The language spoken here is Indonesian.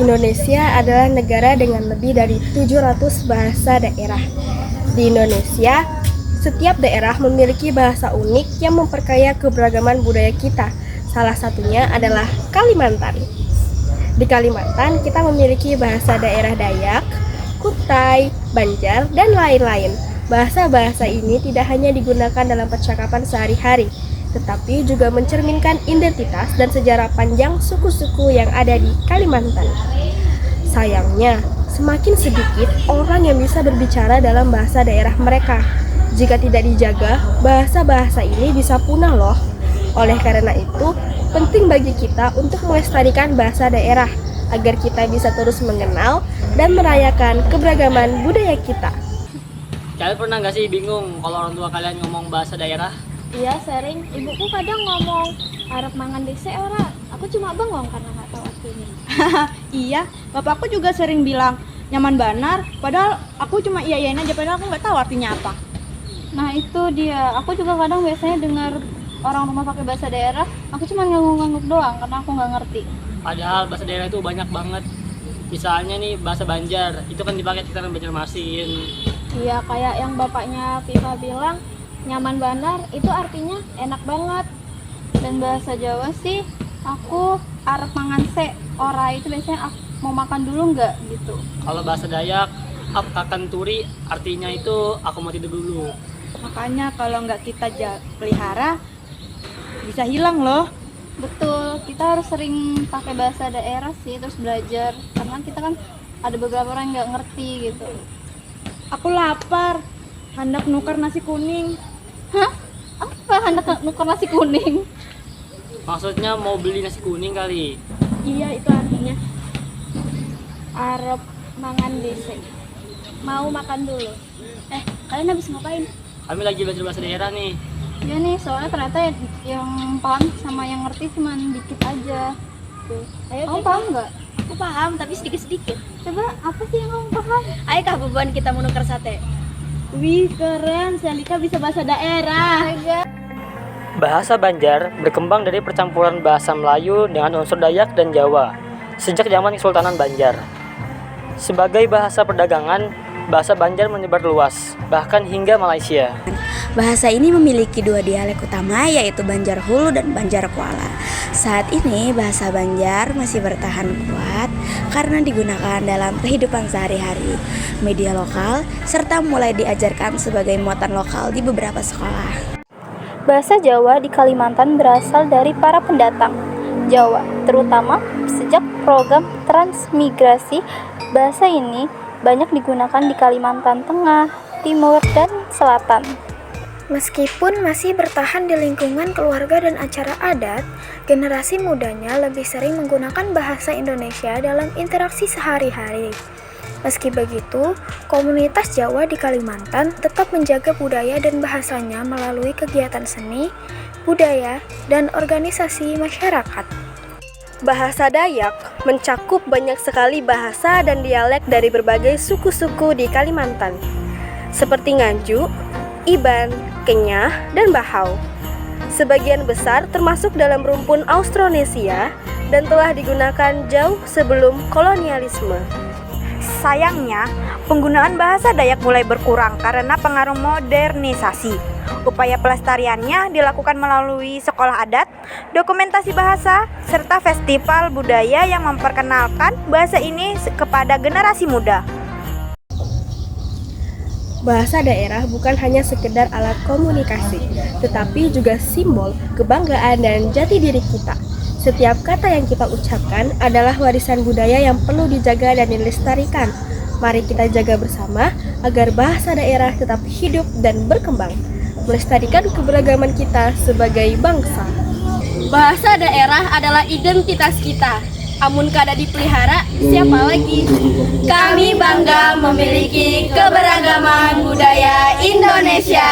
Indonesia adalah negara dengan lebih dari 700 bahasa daerah. Di Indonesia, setiap daerah memiliki bahasa unik yang memperkaya keberagaman budaya kita. Salah satunya adalah Kalimantan. Di Kalimantan, kita memiliki bahasa daerah Dayak, Kutai, Banjar, dan lain-lain. Bahasa-bahasa ini tidak hanya digunakan dalam percakapan sehari-hari, tetapi juga mencerminkan identitas dan sejarah panjang suku-suku yang ada di Kalimantan. Sayangnya, semakin sedikit orang yang bisa berbicara dalam bahasa daerah mereka. Jika tidak dijaga, bahasa-bahasa ini bisa punah loh. Oleh karena itu, penting bagi kita untuk melestarikan bahasa daerah agar kita bisa terus mengenal dan merayakan keberagaman budaya kita. Kalian pernah nggak sih bingung kalau orang tua kalian ngomong bahasa daerah? Iya sering, ibuku kadang ngomong arep mangan dese ora. Aku cuma bengong karena nggak tahu artinya. Iya, bapakku juga sering bilang nyaman banar, padahal aku cuma iya-iyain aja, padahal aku nggak tahu artinya apa. Nah itu dia, aku juga kadang biasanya dengar orang rumah pakai bahasa daerah, aku cuma ngangguk-ngangguk doang karena aku nggak ngerti. Padahal bahasa daerah itu banyak banget. Misalnya nih bahasa Banjar, itu kan dipakai sekitaran Banjarmasin. Iya, kayak yang bapaknya Viva bilang, nyaman banar itu artinya enak banget. Dan bahasa Jawa sih, aku arep mangan se, ora itu biasanya aku mau makan dulu nggak gitu. Kalau bahasa Dayak, ap kakan turi, artinya itu aku mau tidur dulu. Makanya kalau nggak kita pelihara, bisa hilang loh. Betul, kita harus sering pakai bahasa daerah sih, terus belajar. Karena kita kan ada beberapa orang yang nggak ngerti gitu. Aku lapar, hendak nukar nasi kuning. Hah? Apa hendak nuker nasi kuning? Maksudnya mau beli nasi kuning kali. Iya, itu artinya arep mangan dese. Mau makan dulu. Kalian habis ngapain? Kami lagi belajar bahasa daerah nih. Iya nih, soalnya ternyata yang paham sama yang ngerti cuma dikit aja. Tuh. Ayo, kamu paham nggak? Aku paham, tapi sedikit-sedikit. Coba, apa sih yang kamu paham? Ayo kah beban kita menukar sate. Wih keren, Selika bisa bahasa daerah. Bahasa Banjar berkembang dari percampuran bahasa Melayu dengan unsur Dayak dan Jawa sejak zaman Kesultanan Banjar. Sebagai bahasa perdagangan, bahasa Banjar menyebar luas, bahkan hingga Malaysia. Bahasa ini memiliki dua dialek utama, yaitu Banjar Hulu dan Banjar Kuala. Saat ini bahasa Banjar masih bertahan kuat karena digunakan dalam kehidupan sehari-hari, media lokal, serta mulai diajarkan sebagai muatan lokal di beberapa sekolah. Bahasa Jawa di Kalimantan berasal dari para pendatang Jawa, terutama sejak program transmigrasi. Bahasa ini banyak digunakan di Kalimantan Tengah, Timur, dan Selatan. Meskipun masih bertahan di lingkungan keluarga dan acara adat, generasi mudanya lebih sering menggunakan bahasa Indonesia dalam interaksi sehari-hari. Meski begitu, komunitas Jawa di Kalimantan tetap menjaga budaya dan bahasanya melalui kegiatan seni, budaya, dan organisasi masyarakat. Bahasa Dayak mencakup banyak sekali bahasa dan dialek dari berbagai suku-suku di Kalimantan, seperti Nganjuk, Iban, Kenyah, dan Bahau. Sebagian besar termasuk dalam rumpun Austronesia dan telah digunakan jauh sebelum kolonialisme. Sayangnya, penggunaan bahasa Dayak mulai berkurang karena pengaruh modernisasi. Upaya pelestariannya dilakukan melalui sekolah adat, dokumentasi bahasa, serta festival budaya yang memperkenalkan bahasa ini kepada generasi muda. Bahasa daerah bukan hanya sekedar alat komunikasi, tetapi juga simbol kebanggaan dan jati diri kita. Setiap kata yang kita ucapkan adalah warisan budaya yang perlu dijaga dan dilestarikan. Mari kita jaga bersama agar bahasa daerah tetap hidup dan berkembang, melestarikan keberagaman kita sebagai bangsa. Bahasa daerah adalah identitas kita. Amun kada dipelihara, siapa lagi? Kami bangga memiliki keberagaman budaya Indonesia.